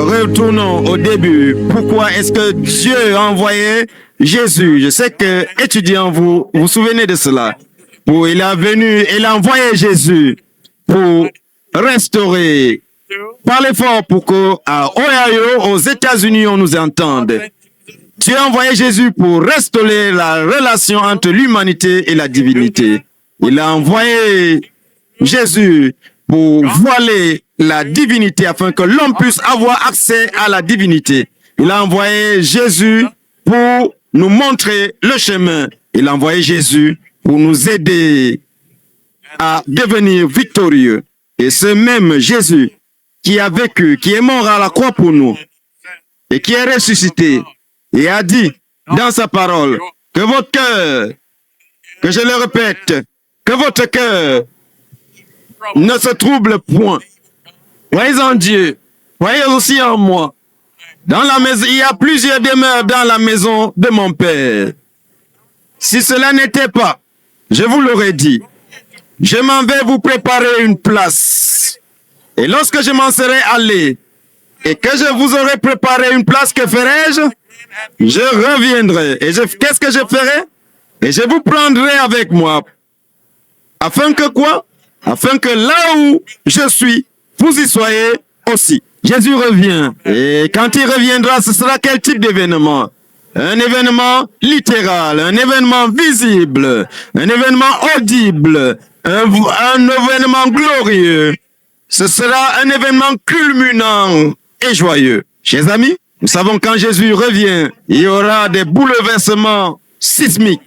retournons au début. Pourquoi est-ce que Dieu a envoyé Jésus? Je sais que, étudiants, vous vous souvenez de cela. Il a envoyé Jésus pour restaurer. Parlez fort pour qu'à Ohio, aux États-Unis, on nous entende. Dieu a envoyé Jésus pour restaurer la relation entre l'humanité et la divinité. Il a envoyé Jésus pour voiler la divinité afin que l'homme puisse avoir accès à la divinité. Il a envoyé Jésus pour nous montrer le chemin. Il a envoyé Jésus pour nous aider à devenir victorieux. Et ce même Jésus qui a vécu, qui est mort à la croix pour nous et qui est ressuscité et a dit dans sa parole que votre cœur, que je le répète, que votre cœur ne se trouble point. Croyez en Dieu, croyez aussi en moi. Dans la maison, il y a plusieurs demeures dans la maison de mon Père. Si cela n'était pas, je vous l'aurais dit. Je m'en vais vous préparer une place. Et lorsque je m'en serai allé et que je vous aurai préparé une place, que ferai-je? Je reviendrai. Et qu'est-ce que je ferai? Et je vous prendrai avec moi. Afin que quoi? Afin que là où je suis, vous y soyez aussi. Jésus revient. Et quand il reviendra, ce sera quel type d'événement? Un événement littéral, un événement visible, un événement audible, un événement glorieux. Ce sera un événement culminant et joyeux. Chers amis, nous savons quand Jésus revient, il y aura des bouleversements sismiques.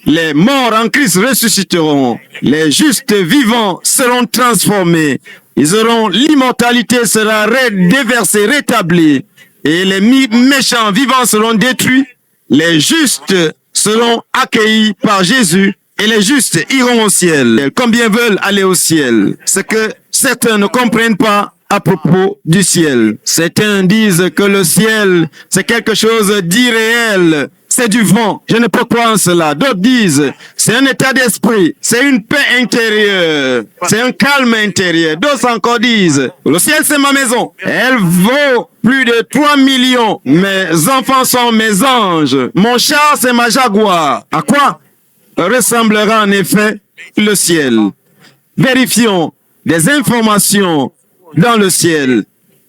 Les morts en Christ ressusciteront. Les justes vivants seront transformés. L'immortalité sera déversée, rétablie. Et les méchants vivants seront détruits. Les justes seront accueillis par Jésus. Et les justes iront au ciel. Combien veulent aller au ciel? Ce que certains ne comprennent pas à propos du ciel. Certains disent que le ciel, c'est quelque chose d'irréel. C'est du vent. Je ne peux croire en cela. D'autres disent, c'est un état d'esprit. C'est une paix intérieure. C'est un calme intérieur. D'autres encore disent, le ciel, c'est ma maison. Elle vaut plus de 3 millions. Mes enfants sont mes anges. Mon char, c'est ma jaguar. À quoi ressemblera en effet le ciel? Vérifions des informations dans le ciel.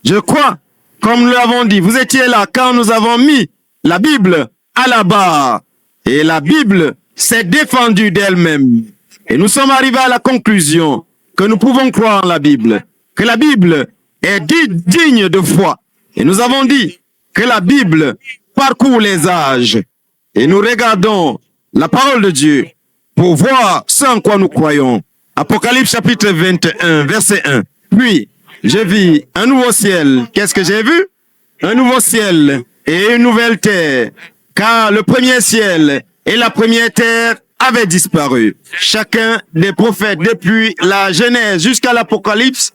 Je crois, comme nous l'avons dit, vous étiez là quand nous avons mis la Bible à la barre. Et la Bible s'est défendue d'elle-même. Et nous sommes arrivés à la conclusion que nous pouvons croire en la Bible, que la Bible est digne de foi. Et nous avons dit que la Bible parcourt les âges. Et nous regardons la parole de Dieu pour voir ce en quoi nous croyons. Apocalypse chapitre 21, verset 1. Puis, je vis un nouveau ciel. Qu'est-ce que j'ai vu? Un nouveau ciel et une nouvelle terre. Car le premier ciel et la première terre avaient disparu. Chacun des prophètes, depuis la Genèse jusqu'à l'Apocalypse,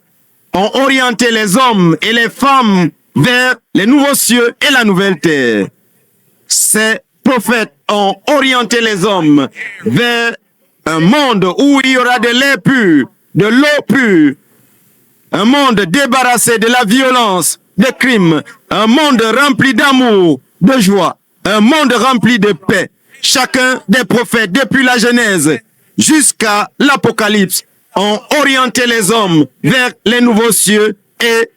ont orienté les hommes et les femmes vers les nouveaux cieux et la nouvelle terre. Ces prophètes ont orienté les hommes vers un monde où il y aura de l'air pur, de l'eau pure, un monde débarrassé de la violence, des crimes, un monde rempli d'amour, de joie, un monde rempli de paix. Chacun des prophètes, depuis la Genèse jusqu'à l'Apocalypse, ont orienté les hommes vers les nouveaux cieux et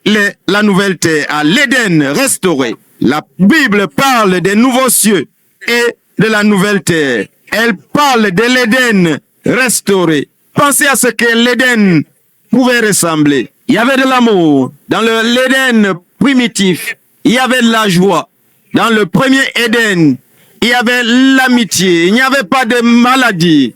la nouvelle terre, à l'Éden restauré. La Bible parle des nouveaux cieux et de la nouvelle terre. Elle parle de l'Éden restauré. Pensez à ce que l'Éden pouvait ressembler. Il y avait de l'amour dans l'Éden primitif. Il y avait de la joie. Dans le premier Éden, il y avait l'amitié. Il n'y avait pas de maladie.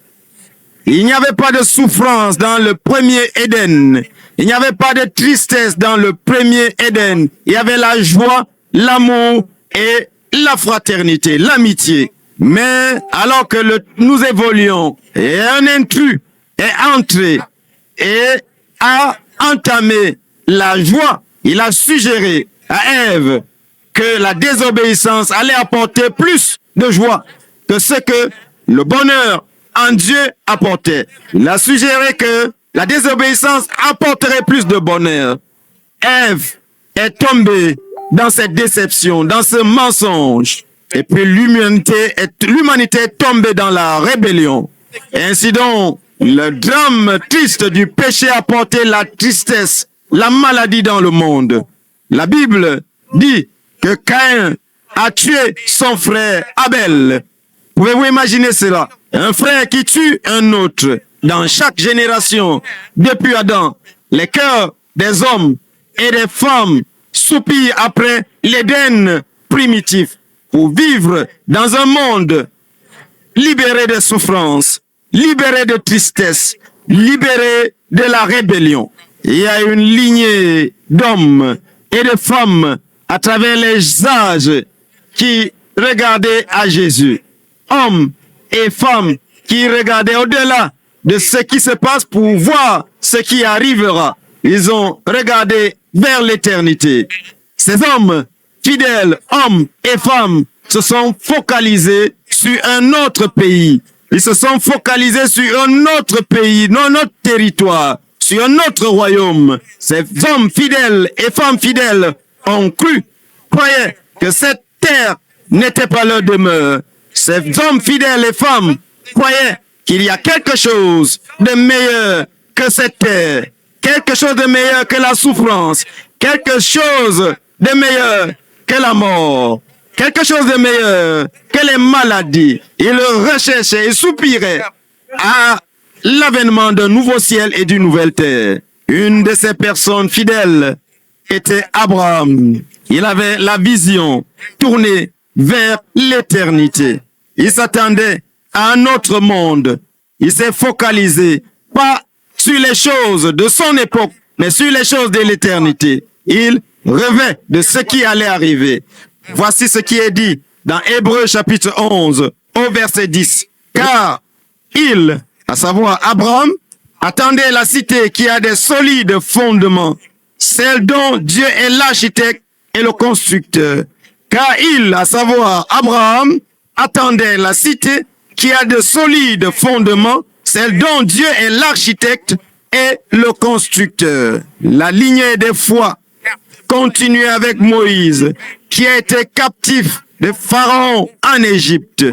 Il n'y avait pas de souffrance dans le premier Éden. Il n'y avait pas de tristesse dans le premier Éden. Il y avait la joie, l'amour et la fraternité, l'amitié. Mais alors que nous évoluons, et un intrus est entré et a entamé la joie, il a suggéré à Ève que la désobéissance allait apporter plus de joie que ce que le bonheur en Dieu apportait. Il a suggéré que la désobéissance apporterait plus de bonheur. Ève est tombée dans cette déception, dans ce mensonge. Et puis l'humanité est tombée dans la rébellion. Et ainsi donc, le drame triste du péché a porté la tristesse, la maladie dans le monde. La Bible dit que Caïn a tué son frère Abel. Pouvez-vous imaginer cela? Un frère qui tue un autre. Dans chaque génération, depuis Adam, les cœurs des hommes et des femmes soupirent après l'Éden primitif pour vivre dans un monde libéré de souffrance, libéré de tristesse, libéré de la rébellion. Il y a une lignée d'hommes et de femmes à travers les âges qui regardaient à Jésus. Hommes et femmes qui regardaient au-delà de ce qui se passe pour voir ce qui arrivera. Ils ont regardé vers l'éternité. Ces hommes fidèles, hommes et femmes, se sont focalisés sur un autre pays. Ils se sont focalisés sur un autre pays, un autre territoire, sur un autre royaume. Ces hommes fidèles et femmes fidèles ont croyaient que cette terre n'était pas leur demeure. Ces hommes fidèles et femmes croyaient qu'il y a quelque chose de meilleur que cette terre, quelque chose de meilleur que la souffrance, quelque chose de meilleur que la mort, quelque chose de meilleur que les maladies. Ils recherchaient et soupiraient à l'avènement d'un nouveau ciel et d'une nouvelle terre. Une de ces personnes fidèles était Abraham. Il avait la vision tournée vers l'éternité. Il s'attendait à un autre monde. Il s'est focalisé pas sur les choses de son époque, mais sur les choses de l'éternité. Il rêvait de ce qui allait arriver. Voici ce qui est dit dans Hébreux chapitre 11 au verset 10. Car il, à savoir Abraham, attendait la cité qui a des solides fondements, celle dont Dieu est l'architecte et le constructeur. Car il, à savoir Abraham, attendait la cité qui a de solides fondements, celle dont Dieu est l'architecte et le constructeur. La lignée des foi continue avec Moïse, qui a été captif de Pharaon en Égypte.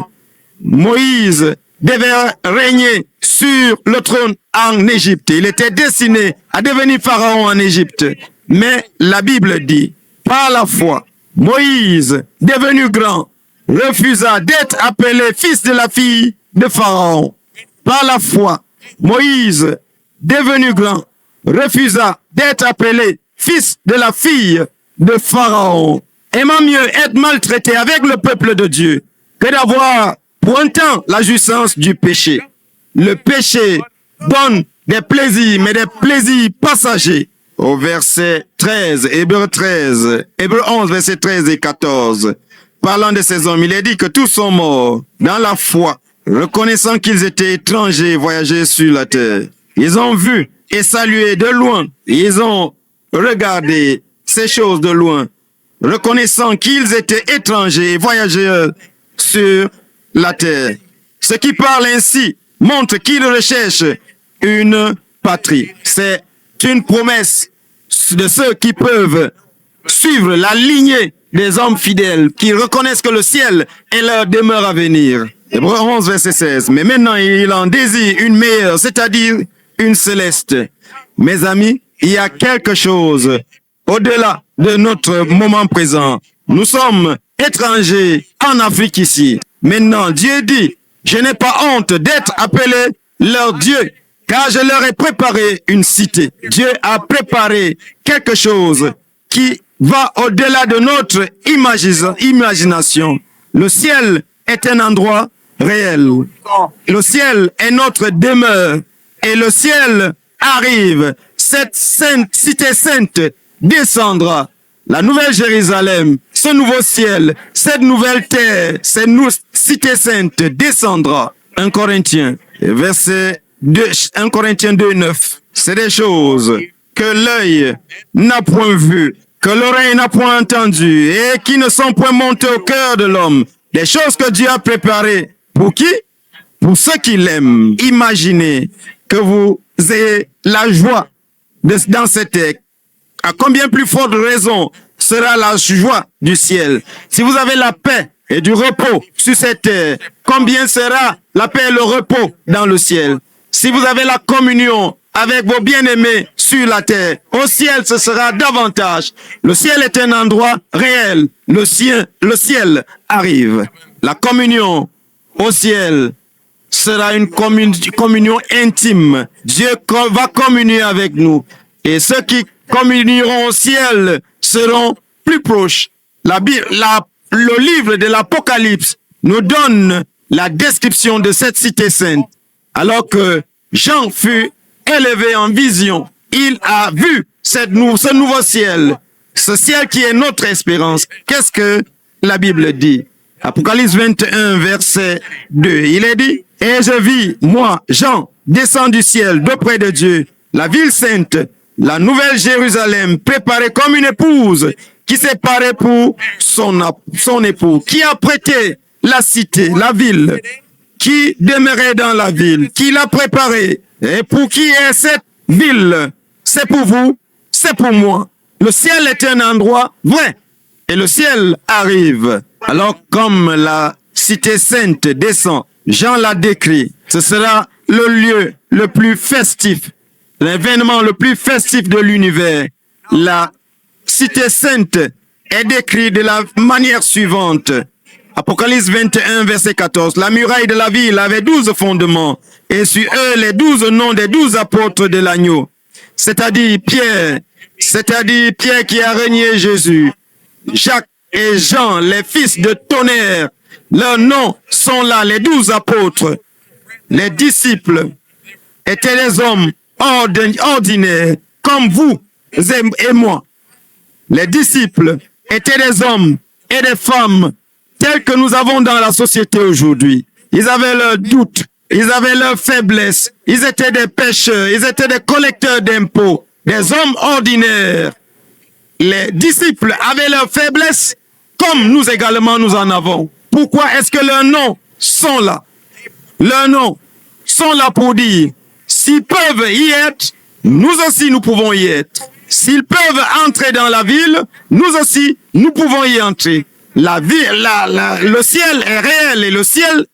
Moïse devait régner sur le trône en Égypte. Il était destiné à devenir Pharaon en Égypte. Mais la Bible dit, par la foi, Moïse, devenu grand, refusa d'être appelé fils de la fille de Pharaon. Par la foi, Moïse, devenu grand, refusa d'être appelé fils de la fille de Pharaon. Aimant mieux être maltraité avec le peuple de Dieu que d'avoir pour un temps la jouissance du péché. Le péché donne des plaisirs, mais des plaisirs passagers. Au verset 13, Hébreux 11, verset 13 et 14. Parlant de ces hommes, il est dit que tous sont morts dans la foi, reconnaissant qu'ils étaient étrangers et voyageurs sur la terre. Ils ont vu et salué de loin. Ils ont regardé ces choses de loin, reconnaissant qu'ils étaient étrangers et voyageurs sur la terre. Ce qui parle ainsi montre qu'ils recherchent une patrie. C'est une promesse de ceux qui peuvent suivre la lignée des hommes fidèles, qui reconnaissent que le ciel est leur demeure à venir. Hébreux 11, verset 16. Mais maintenant, il en désire une meilleure, c'est-à-dire une céleste. Mes amis, il y a quelque chose au-delà de notre moment présent. Nous sommes étrangers en Afrique ici. Maintenant, Dieu dit, je n'ai pas honte d'être appelé leur Dieu, car je leur ai préparé une cité. Dieu a préparé quelque chose qui va au-delà de notre imagination. Le ciel est un endroit réel. Le ciel est notre demeure. Et le ciel arrive. Cette cité sainte descendra. La nouvelle Jérusalem, ce nouveau ciel, cette nouvelle terre, cette cité sainte descendra. 1 Corinthiens, verset 2, 1 Corinthiens 2, 9. C'est des choses que l'œil n'a point vues, que l'oreille n'a point entendues et qui ne sont point montées au cœur de l'homme. Des choses que Dieu a préparées. Pour qui? Pour ceux qui l'aiment. Imaginez que vous ayez la joie dans cet acte. À combien plus forte raison sera la joie du ciel. Si vous avez la paix et du repos sur cette terre, combien sera la paix et le repos dans le ciel? Si vous avez la communion avec vos bien-aimés sur la terre, au ciel, ce sera davantage. Le ciel est un endroit réel. Le ciel arrive. La communion au ciel sera une communion intime. Dieu va communier avec nous. Et ceux qui communieront au ciel seront plus proches. Le livre de l'Apocalypse nous donne la description de cette cité sainte. Alors que Jean fut élevé en vision, il a vu ce nouveau ciel, ce ciel qui est notre espérance. Qu'est-ce que la Bible dit? Apocalypse 21, verset 2, il est dit, « Et je vis, moi, Jean, descendre du ciel d'auprès de Dieu, la ville sainte, la nouvelle Jérusalem, préparée comme une épouse qui s'est parée pour son époux, qui a prêté la cité, la ville, qui demeurait dans la ville, qui l'a préparée. Et pour qui est cette ville? C'est pour vous, c'est pour moi. Le ciel est un endroit vrai. Et le ciel arrive. Alors comme la cité sainte descend, Jean l'a décrit, ce sera le lieu le plus festif, l'événement le plus festif de l'univers. La cité sainte est décrite de la manière suivante. Apocalypse 21, verset 14. La muraille de la ville avait 12 fondements, et sur eux les 12 noms des 12 apôtres de l'agneau. C'est-à-dire Pierre qui a régné Jésus. Jacques et Jean, les fils de tonnerre. Leurs noms sont là, les 12 apôtres. Les disciples étaient des hommes ordinaires, comme vous et moi. Les disciples étaient des hommes et des femmes tels que nous avons dans la société aujourd'hui. Ils avaient leurs doutes, ils avaient leurs faiblesses, ils étaient des pécheurs, ils étaient des collecteurs d'impôts, des hommes ordinaires. Les disciples avaient leurs faiblesses, comme nous également nous en avons. Pourquoi est-ce que leurs noms sont là? Leurs noms sont là pour dire, s'ils peuvent y être, nous aussi nous pouvons y être. S'ils peuvent entrer dans la ville, nous aussi nous pouvons y entrer. La vie, le ciel est réel et le ciel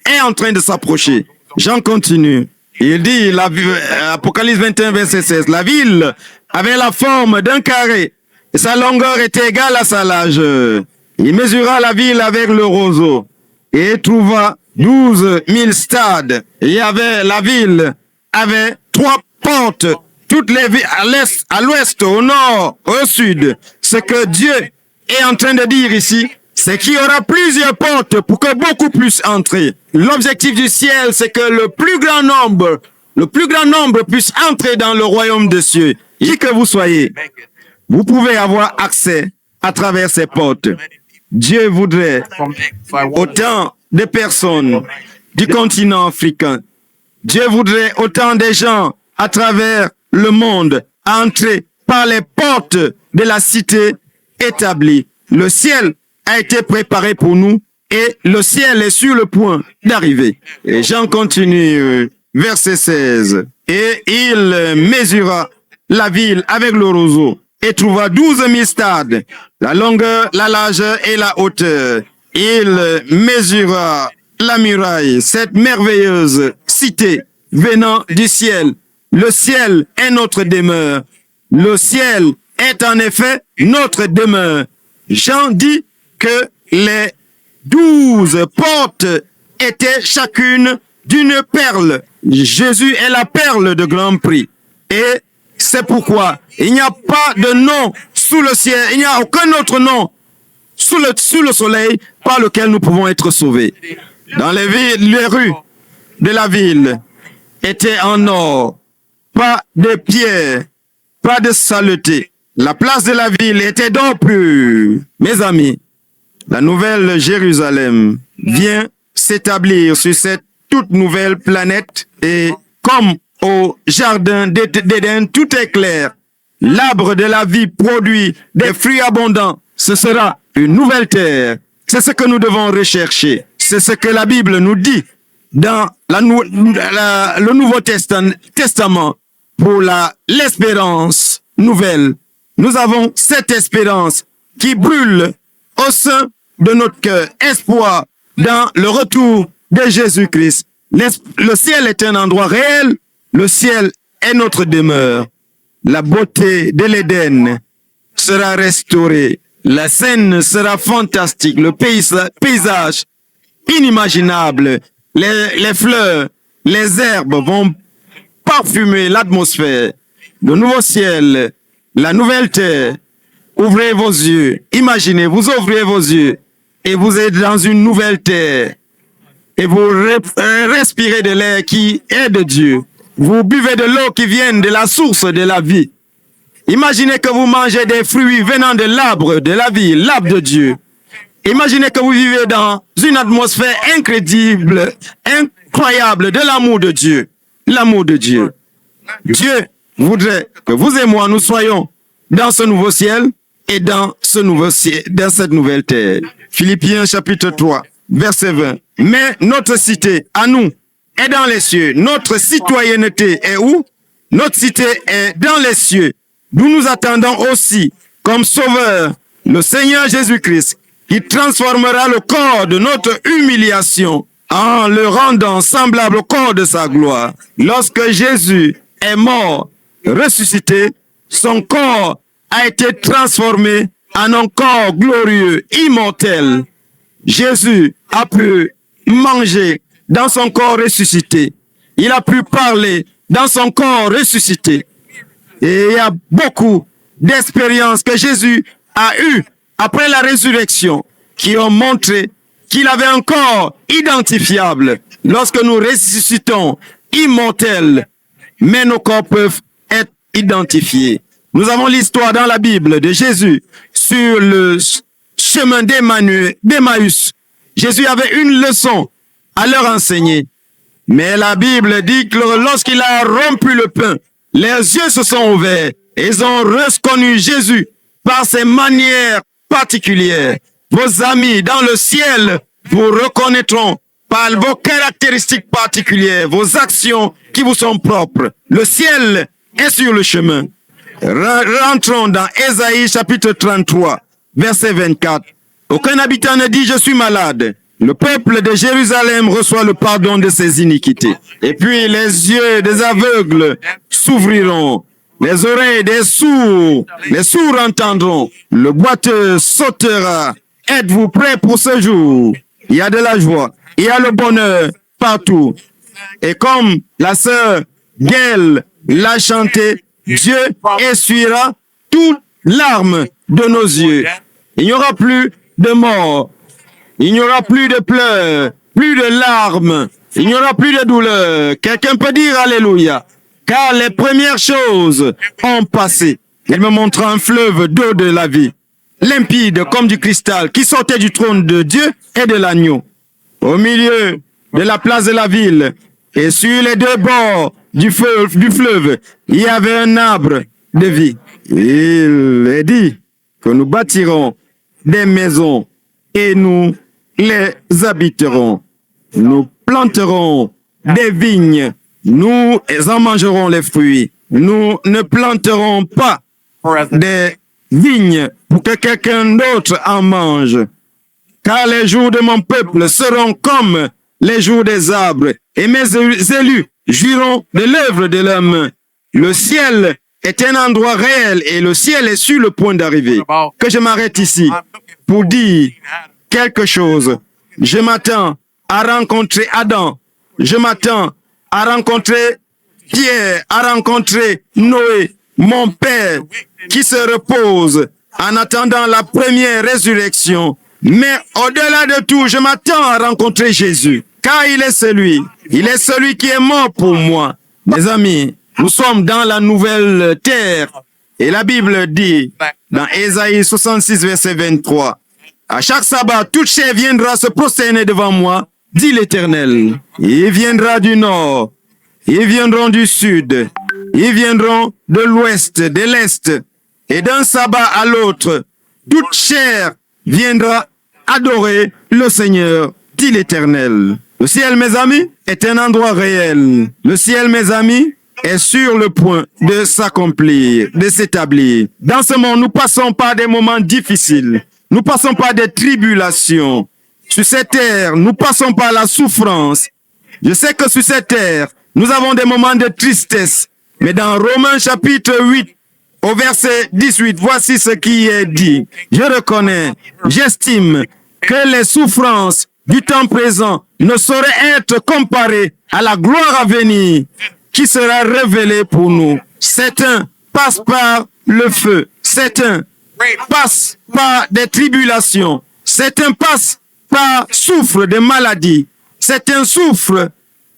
est en train de s'approcher. Jean continue. Il dit, Apocalypse 21, verset 16, la ville avait la forme d'un carré et sa longueur était égale à sa largeur. Il mesura la ville avec le roseau et trouva 12 000 stades. La ville avait 3 portes, toutes les villes à l'ouest, au nord, au sud. Ce que Dieu est en train de dire ici, c'est qu'il y aura plusieurs portes pour que beaucoup puissent entrer. L'objectif du ciel, c'est que le plus grand nombre puisse entrer dans le royaume des cieux. Qui que vous soyez, vous pouvez avoir accès à travers ces portes. Dieu voudrait autant de personnes du continent africain. Dieu voudrait autant de gens à travers le monde entrer par les portes de la cité établie. Le ciel a été préparé pour nous et le ciel est sur le point d'arriver. Et Jean continue, verset 16. Et il mesura la ville avec le roseau et trouva 12 000 stades, la longueur, la largeur et la hauteur. Il mesura la muraille, cette merveilleuse cité venant du ciel. Le ciel est notre demeure. Le ciel est en effet notre demeure. Jean dit que les 12 portes étaient chacune d'une perle. Jésus est la perle de grand prix. Et c'est pourquoi il n'y a pas de nom sous le ciel, il n'y a aucun autre nom sous le soleil par lequel nous pouvons être sauvés. Dans les rues de la ville étaient en or, pas de pierre, pas de saleté. La place de la ville était d'or pur. Mes amis, la nouvelle Jérusalem vient s'établir sur cette toute nouvelle planète et comme au jardin d'Éden, tout est clair. L'arbre de la vie produit des fruits abondants. Ce sera une nouvelle terre. C'est ce que nous devons rechercher. C'est ce que la Bible nous dit dans le Nouveau Testament pour l'espérance nouvelle nous avons cette espérance qui brûle au sein de notre cœur. Espoir dans le retour de Jésus-Christ. Le ciel est un endroit réel. Le ciel est notre demeure. La beauté de l'Éden sera restaurée. La scène sera fantastique. Le paysage inimaginable. Les fleurs, les herbes vont parfumer l'atmosphère. Le nouveau ciel, la nouvelle terre. Ouvrez vos yeux. Imaginez, vous ouvrez vos yeux et vous êtes dans une nouvelle terre. Et vous respirez de l'air qui est de Dieu. Vous buvez de l'eau qui vient de la source de la vie. Imaginez que vous mangez des fruits venant de l'arbre de la vie, l'arbre de Dieu. Imaginez que vous vivez dans une atmosphère incroyable de l'amour de Dieu. L'amour de Dieu. Dieu voudrait que vous et moi, nous soyons dans ce nouveau ciel et dans cette nouvelle terre. Philippiens chapitre 3, verset 20. Mais notre cité, à nous, est dans les cieux. Notre citoyenneté est où? Notre cité est dans les cieux. Nous nous attendons aussi, comme sauveur, le Seigneur Jésus-Christ, qui transformera le corps de notre humiliation en le rendant semblable au corps de sa gloire. Lorsque Jésus est mort, ressuscité, son corps a été transformé en un corps glorieux, immortel. Jésus a pu manger dans son corps ressuscité. Il a pu parler dans son corps ressuscité. Et il y a beaucoup d'expériences que Jésus a eues après la résurrection qui ont montré qu'il avait un corps identifiable. Lorsque nous ressuscitons, immortels, mais nos corps peuvent être identifiés. Nous avons l'histoire dans la Bible de Jésus sur le chemin d'Emmaüs. Jésus avait une leçon à leur enseigner. Mais la Bible dit que lorsqu'il a rompu le pain, leurs yeux se sont ouverts et ils ont reconnu Jésus par ses manières particulières. Vos amis dans le ciel vous reconnaîtront par vos caractéristiques particulières, vos actions qui vous sont propres. Le ciel est sur le chemin. Rentrons dans Ésaïe chapitre 33, verset 24. Aucun habitant ne dit « Je suis malade ». Le peuple de Jérusalem reçoit le pardon de ses iniquités. Et puis les yeux des aveugles s'ouvriront. Les oreilles des sourds, les sourds entendront. Le boiteux sautera. Êtes-vous prêts pour ce jour? Il y a de la joie. Il y a le bonheur partout. Et comme la sœur Gaëlle l'a chanté, Dieu essuiera toute larme de nos yeux. Il n'y aura plus de mort. Il n'y aura plus de pleurs, plus de larmes. Il n'y aura plus de douleur. Quelqu'un peut dire Alléluia. Car les premières choses ont passé. Il me montre un fleuve d'eau de la vie, limpide comme du cristal, qui sortait du trône de Dieu et de l'agneau. Au milieu de la place de la ville et sur les deux bords du fleuve, il y avait un arbre de vie. Il est dit que nous bâtirons des maisons et nous les habiterons. Nous planterons des vignes, nous en mangerons les fruits. Nous ne planterons pas des vignes pour que quelqu'un d'autre en mange. Car les jours de mon peuple seront comme les jours des arbres, et mes élus jouiront de l'œuvre de leurs mains. Le ciel est un endroit réel et le ciel est sur le point d'arriver. Que je m'arrête ici pour dire quelque chose. Je m'attends à rencontrer Adam. Je m'attends à rencontrer Pierre, à rencontrer Noé, mon père, qui se repose en attendant la première résurrection. Mais au-delà de tout, je m'attends à rencontrer Jésus, car il est celui qui est mort pour moi. Mes amis, nous sommes dans la nouvelle terre. Et la Bible dit, dans Ésaïe 66, verset 23, « À chaque sabbat, toute chair viendra se prosterner devant moi, dit l'Éternel. Il viendra du nord, ils viendront du sud, ils viendront de l'ouest, de l'est, et d'un sabbat à l'autre, toute chair viendra adorer le Seigneur, dit l'Éternel. » Le ciel, mes amis, est un endroit réel. Le ciel, mes amis, est sur le point de s'accomplir, de s'établir. Dans ce monde, nous passons par des moments difficiles. Nous passons par des tribulations. Sur cette terre, nous passons par la souffrance. Je sais que sur cette terre, nous avons des moments de tristesse. Mais dans Romains chapitre 8, au verset 18, voici ce qui est dit. Je reconnais, j'estime que les souffrances du temps présent ne sauraient être comparées à la gloire à venir qui sera révélée pour nous. Certains passent par le feu, certains passent par des tribulations, certains passent souffrent de maladies, certains souffrent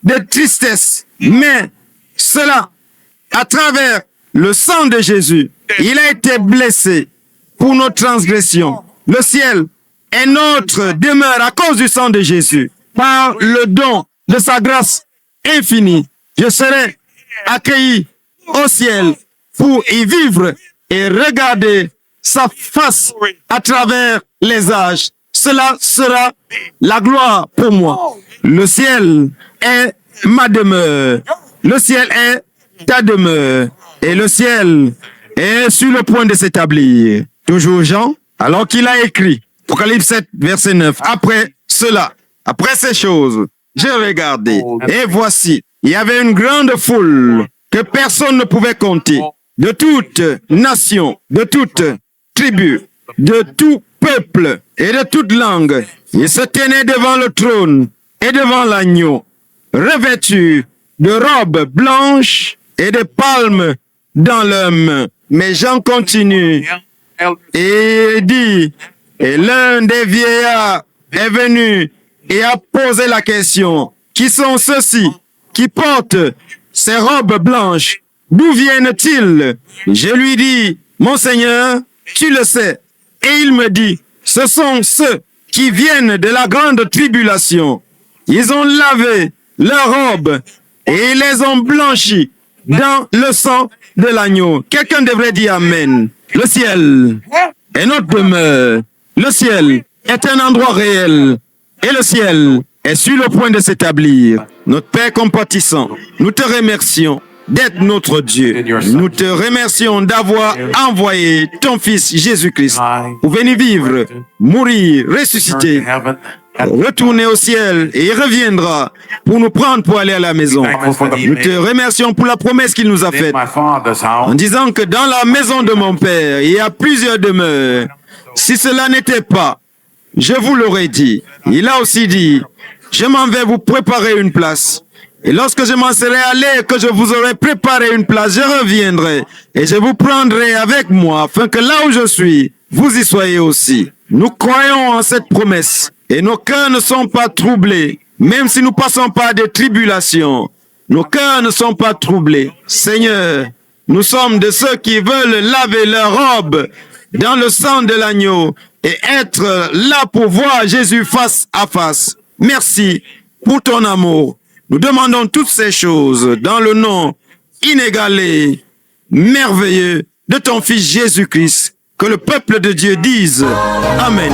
de tristesse, mais cela, à travers le sang de Jésus, il a été blessé pour nos transgressions. Le ciel est notre demeure à cause du sang de Jésus. Par le don de sa grâce infinie, je serai accueilli au ciel pour y vivre et regarder sa face à travers les âges. Cela sera la gloire pour moi. Le ciel est ma demeure. Le ciel est ta demeure. Et le ciel est sur le point de s'établir. Toujours Jean, alors qu'il a écrit, Apocalypse 7, verset 9, après cela, après ces choses, j'ai regardé, et voici, il y avait une grande foule que personne ne pouvait compter, de toute nation, de toute tribu, de tout peuple et de toute langue. Ils se tenaient devant le trône et devant l'agneau, revêtus de robes blanches et de palmes dans leurs mains. Mais Jean continue et dit, et l'un des vieillards est venu et a posé la question, qui sont ceux-ci qui portent ces robes blanches? D'où viennent-ils? Je lui dis, mon Seigneur, tu le sais. Et il me dit, ce sont ceux qui viennent de la grande tribulation. Ils ont lavé leurs robes et ils les ont blanchis dans le sang de l'agneau. Quelqu'un devrait dire Amen. Le ciel est notre demeure. Le ciel est un endroit réel. Et le ciel est sur le point de s'établir. Notre Père compatissant, nous te remercions d'être notre Dieu. Nous te remercions d'avoir envoyé ton Fils Jésus-Christ pour venir vivre, mourir, ressusciter, retourner au ciel et il reviendra pour nous prendre pour aller à la maison. Nous te remercions pour la promesse qu'il nous a faite en disant que dans la maison de mon Père, il y a plusieurs demeures. Si cela n'était pas, je vous l'aurais dit. Il a aussi dit, je m'en vais vous préparer une place. Et lorsque je m'en serai allé, que je vous aurai préparé une place, je reviendrai et je vous prendrai avec moi, afin que là où je suis, vous y soyez aussi. Nous croyons en cette promesse et nos cœurs ne sont pas troublés, même si nous passons par des tribulations. Nos cœurs ne sont pas troublés. Seigneur, nous sommes de ceux qui veulent laver leurs robes dans le sang de l'agneau et être là pour voir Jésus face à face. Merci pour ton amour. Nous demandons toutes ces choses dans le nom inégalé, merveilleux de ton Fils Jésus-Christ. Que le peuple de Dieu dise Amen.